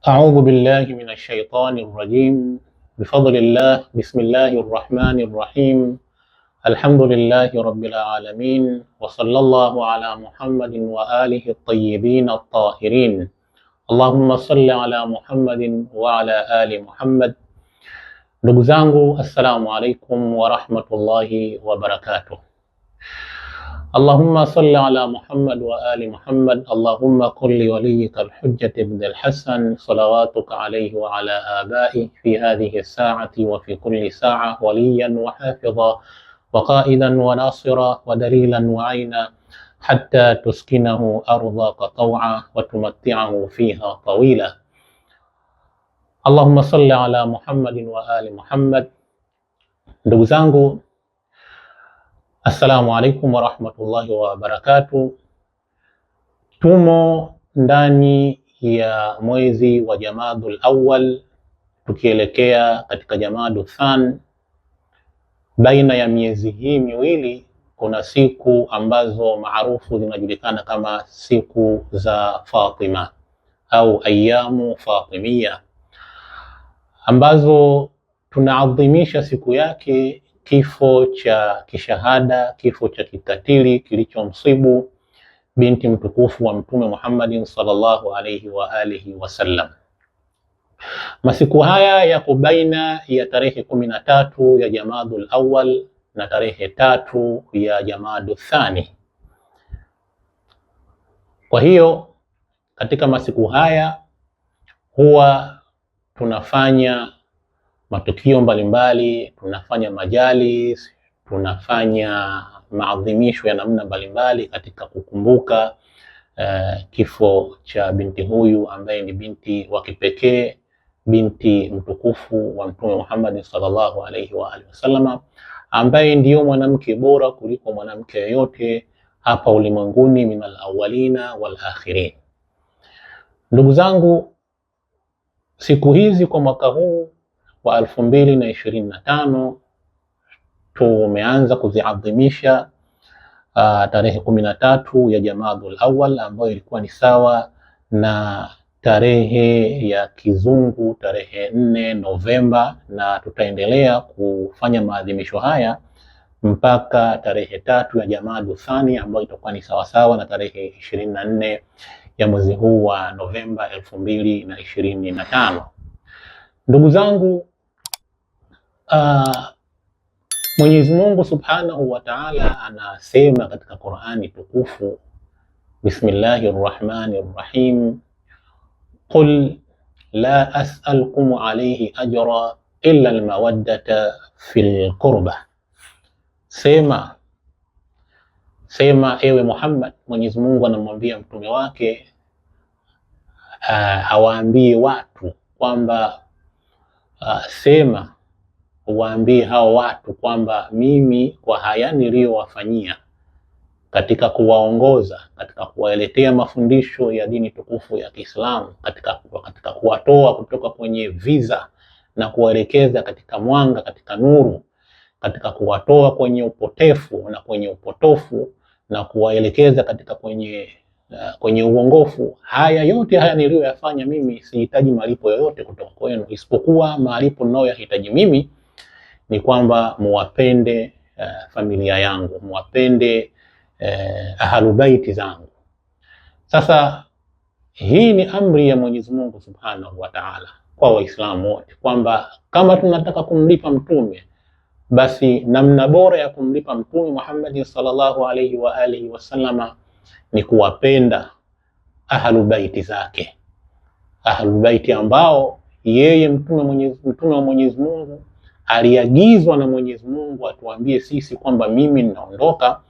أعوذ بالله من الشيطان الرجيم. بفضل الله، بسم الله الرحمن الرحيم. الحمد لله رب العالمين، وصلى الله على محمد وآله الطيبين الطاهرين. اللهم صل على محمد وعلى آل محمد. Ndugu zangu, assalamu alaikum wa rahmatullahi wa barakatuh. Allahumma salli ala Muhammad wa ali Muhammad. Allahumma kulli waliyika al-Hujjat ibn al-Hasan salawatuka alayhi wa ala abai fi hadhihi as-sa'ati wa fi kulli sa'a waliyan wa hafidha wa qa'idan wa nasira wa dalilan wa aina hatta tuskinahu ardhaka taw'a wa tumatti'ahu fiha tawila. Allahumma salli ala Muhammadin wa ali Muhammad. Ndugu zangu, assalamu alaikum wa rahmatullahi wa barakatuh. Tumo ndani ya mwezi wa Jamadul Awwal tukielekea katika Jamadul Than. Baina ya miezi hii miwili kuna siku ambazo maarufu zinajulikana kama siku za Fatima au ayamu Fatimia, ambazo tunaadhimisha siku yake kifo cha kishahada, kifo cha kikatili kilichomsibu binti mtukufu wa Mtume Muhammadin sallallahu alayhi wa alihi wasallam. Masiku haya yako baina ya tarehe 13 ya Jamadul Awwal na tarehe 3 ya Jamadul Thani. Kwa hiyo katika masiku haya huwa tunafanya matukio mbalimbali, tunafanya majalis, tunafanya maadhimisho ya namna mbalimbali katika kukumbuka kifo cha binti huyu ambaye ni binti wa kipekee, binti mtukufu wa Mtume Muhammad sallallahu alaihi wa alihi wasallam, ambaye ndiyo mwanamke bora kuliko mwanamke yoyote hapa ulimwenguni, minal awwalina wal akhirin. Ndugu zangu, siku hizi kwa mwaka huu wa 2025 tumeanza kuziadhimisha tarehe 13 ya Jamadul Awwal, ambayo ilikuwa ni sawa na tarehe ya kizungu tarehe 4 Novemba, na tutaendelea kufanya maadhimisho haya mpaka tarehe 3 ya Jamadul Thani, ambayo itakuwa ni sawasawa na tarehe 24 ya mwezi huu wa Novemba 2025. Ndugu zangu, Mwenyezi Mungu Subhanahu wa Ta'ala anasema katika Qur'ani tukufu, Bismillahir Rahmanir Rahim, Qul la as'alukum alayhi ajra illa almawaddata fil qurba. Sema ewe Muhammad, Mwenyezi Mungu anamwambia mtume wake awaambie watu kwamba sema waambie hao watu kwamba mimi kwa haya niliyowafanyia katika kuwaongoza, katika kuwaletea mafundisho ya dini tukufu ya Kiislamu, katika kuwatoa kutoka kwenye viza na kuwaelekeza katika mwanga, katika nuru, katika kuwatoa kwenye upotefu na kwenye upotofu na kuwaelekeza katika kwenye uongofu. Haya yote haya niliyoyafanya mimi, sihitaji malipo yoyote kutoka kwenu, isipokuwa malipo ninayoyahitaji mimi ni kwamba muwapende familia yangu, muwapende ahalubaiti zangu. Sasa hii ni amri ya Mwenyezi Mungu Subhanahu wa Ta'ala kwa Waislamu wote, kwamba kama tunataka kumlipa mtume, basi namna bora ya kumlipa Mtume Muhammad sallallahu alaihi wa alihi wasallama ni kuwapenda ahalubaiti zake, ahalubaiti ambao yeye mtume wa Mwenyezi Mungu aliagizwa na Mwenyezi Mungu atuambie sisi kwamba mimi ninaondoka,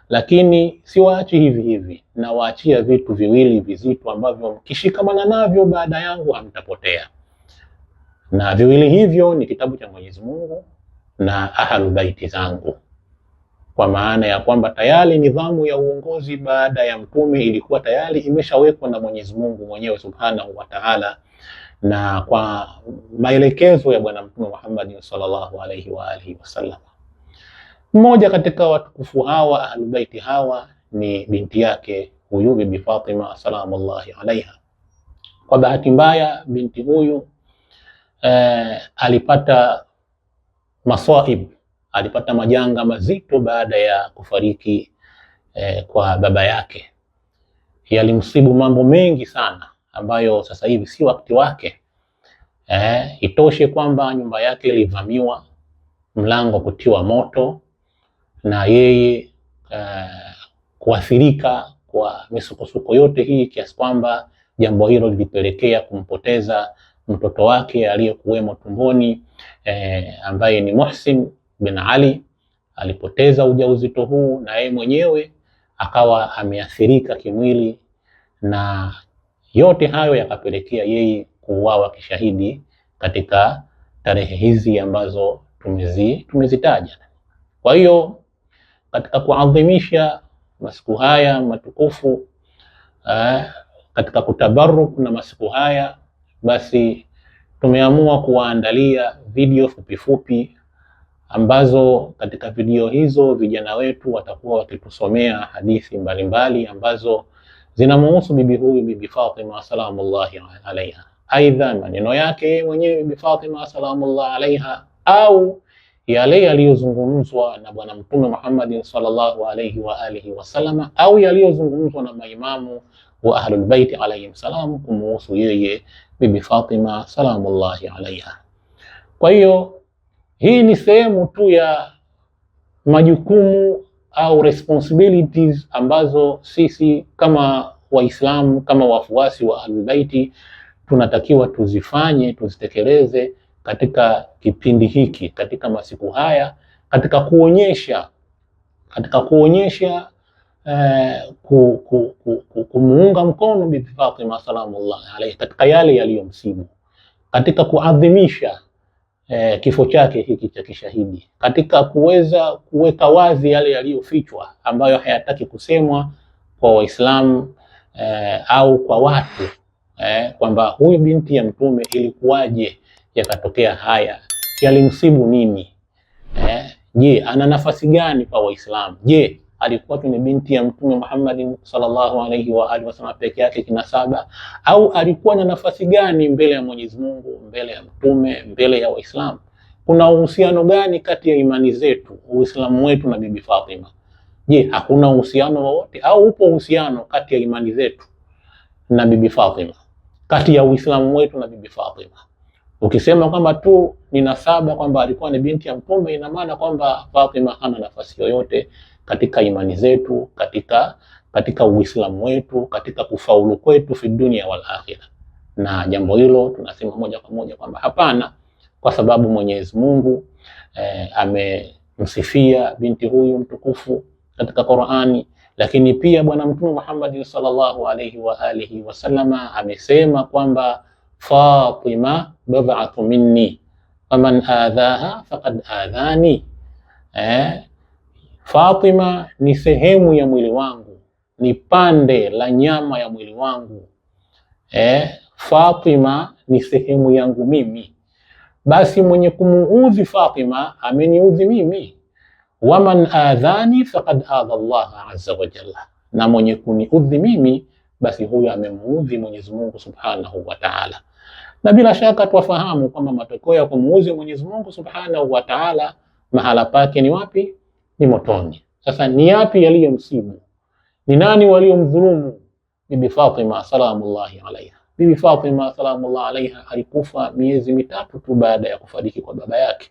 lakini siwaachi hivi hivi, na waachia vitu viwili vizito ambavyo mkishikamana navyo baada yangu hamtapotea. Na viwili hivyo ni kitabu cha Mwenyezi Mungu na ahalubaiti zangu, kwa maana ya kwamba tayari nidhamu ya uongozi baada ya mtume ilikuwa tayari imeshawekwa na Mwenyezi Mungu mwenyewe Subhanahu wa Ta'ala, na kwa maelekezo ya bwana Mtume Muhammad sallallahu alaihi wa alihi wasallam. Mmoja katika watukufu hawa ahlulbaiti hawa ni binti yake huyu Bibi Fatima salamullahi alaiha. Kwa bahati mbaya binti huyu alipata masaib, alipata majanga mazito baada ya kufariki kwa baba yake. Yalimsibu mambo mengi sana ambayo sasa hivi si wakati wake. Itoshe kwamba nyumba yake ilivamiwa, mlango kutiwa moto, na yeye kuathirika kwa misukosuko yote hii, kiasi kwamba jambo hilo lilipelekea kumpoteza mtoto wake aliyekuwemo tumboni, ambaye ni Muhsin bin Ali. Alipoteza ujauzito huu na yeye mwenyewe akawa ameathirika kimwili, na yote hayo yakapelekea yeye kuuawa kishahidi katika tarehe hizi ambazo tumezitaja. Kwa hiyo katika kuadhimisha masiku haya matukufu, katika kutabaruk na masiku haya, basi tumeamua kuwaandalia video fupi ambazo katika video hizo vijana wetu watakuwa wakitusomea hadithi mbalimbali ambazo zinamhusu bibi huyu, Bibi Fatima salamullahi alaiha. Aidha maneno yake mwenyewe Bibi Fatima salamullahi alaiha, au yale yaliyozungumzwa na Bwana Mtume Muhammad sallallahu alaihi wa alihi wasallama, au yaliyozungumzwa na maimamu wa Ahlul Bait alayhim salam kumuhusu yeye Bibi Fatima salamullahi alaiha. Kwa hiyo hii ni sehemu tu ya majukumu au responsibilities ambazo sisi kama Waislamu, kama wafuasi wa Ahlul Bait tunatakiwa tuzifanye, tuzitekeleze katika kipindi hiki, katika masiku haya, katika kuonyesha kumuunga mkono Bibi Fatima salamullahi alaiha katika yale yaliyomsibu, katika kuadhimisha kifo chake hiki cha kishahidi, katika kuweza kuweka wazi yale yaliyofichwa ambayo hayataki kusemwa kwa Waislamu au kwa watu, kwamba huyu binti ya Mtume ilikuwaje yakatokea haya, yalimsibu nini, je ana nafasi gani kwa Waislamu, je alikuwa tu ni binti ya Mtume Muhammad sallallahu alaihi wa alihi wasallam peke yake kinasaba, au alikuwa na nafasi gani mbele ya Mwenyezi Mungu, mbele ya Mtume, mbele ya Waislamu? Kuna uhusiano gani kati ya imani zetu, Uislamu wetu na Bibi Fatima? Je, hakuna uhusiano wowote, au upo uhusiano kati ya imani zetu na Bibi Fatima, kati ya Uislamu wetu na Bibi Fatima? Ukisema kwamba tu ni nasaba, kwamba alikuwa ni binti ya Mtume, ina maana kwamba Fatima hana nafasi yoyote katika imani zetu, katika Uislamu wetu, katika kufaulu kwetu fi dunia wal akhirah. Na jambo hilo tunasema moja kwa moja kwamba hapana, kwa sababu Mwenyezi Mungu amemsifia binti huyu mtukufu katika Qur'ani, lakini pia Bwana Mtume Muhammad sallallahu alaihi wa alihi wasallama amesema kwamba Fatima bad'atu minni faman adhaha faqad adhani. Fatima ni sehemu ya mwili wangu, ni pande la nyama ya mwili wangu. Fatima ni sehemu yangu mimi, basi mwenye kumuudhi Fatima ameniudhi mimi. Waman adhani faqad adha Allah azza wa jalla, na mwenye kuniudhi mimi basi huyo amemuudhi Mwenyezi Mungu subhanahu wa ta'ala. Na bila shaka tuwafahamu kwamba matokeo ya kumuudhi Mwenyezi Mungu subhanahu wa ta'ala mahala pake ni wapi? Ni motoni. Sasa ni yapi yaliyomsibu? Ni nani waliomdhulumu Bibi Fatima salamullahi alaiha? Bibi Fatima salamullahi alaiha alikufa miezi mitatu tu baada ya kufariki kwa baba yake,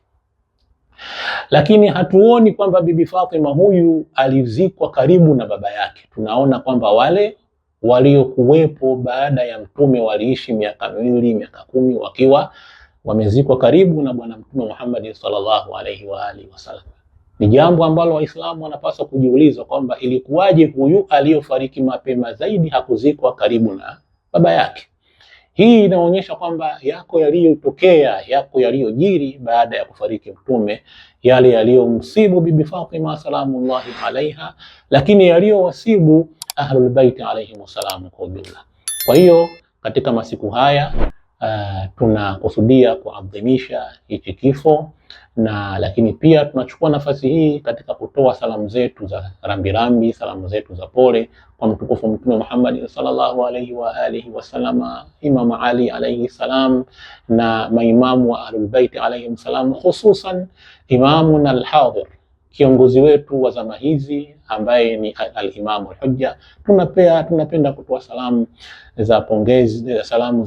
lakini hatuoni kwamba Bibi Fatima huyu alizikwa karibu na baba yake. Tunaona kwamba wale waliokuwepo baada ya Mtume waliishi miaka 2, miaka 10 wakiwa wamezikwa karibu na Bwana Mtume Muhammad sallallahu alaihi wa alihi wasallam. Ni jambo ambalo Waislamu wanapaswa kujiuliza kwamba ilikuwaje huyu aliyofariki mapema zaidi hakuzikwa karibu na baba yake. Hii inaonyesha kwamba yako yaliyotokea, yako yaliyojiri baada ya kufariki Mtume, yale yaliyomsibu Bibi Fatima salamullahi alaiha, lakini yaliyowasibu Ahlul Bait alayhim salam kwa ujumla. Kwa hiyo katika masiku haya tunakusudia kuadhimisha hichi kifo, na lakini pia tunachukua nafasi hii katika kutoa salamu zetu za rambirambi, salamu zetu za pole kwa mtukufu Mtume Muhammad sallallahu alaihi wa alihi wasallama, Imam Ali alaihi salam, na maimamu wa Ahlul Bait alaihim salam, hususan imamuna al-hadhir, kiongozi wetu wa zama hizi ambaye ni al-Imam al-Hujja. Tunapenda kutoa salamu za pongezi, salamu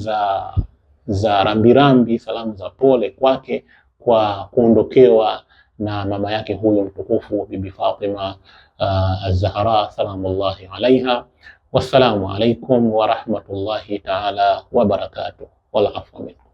za rambirambi, salamu za pole kwake kwa kuondokewa na mama yake huyo mtukufu Bibi Fatima az-Zahra salamullahi alaiha. Wassalamu alaikum wa rahmatullahi ta'ala wa barakatuh. Wal afwa minkum.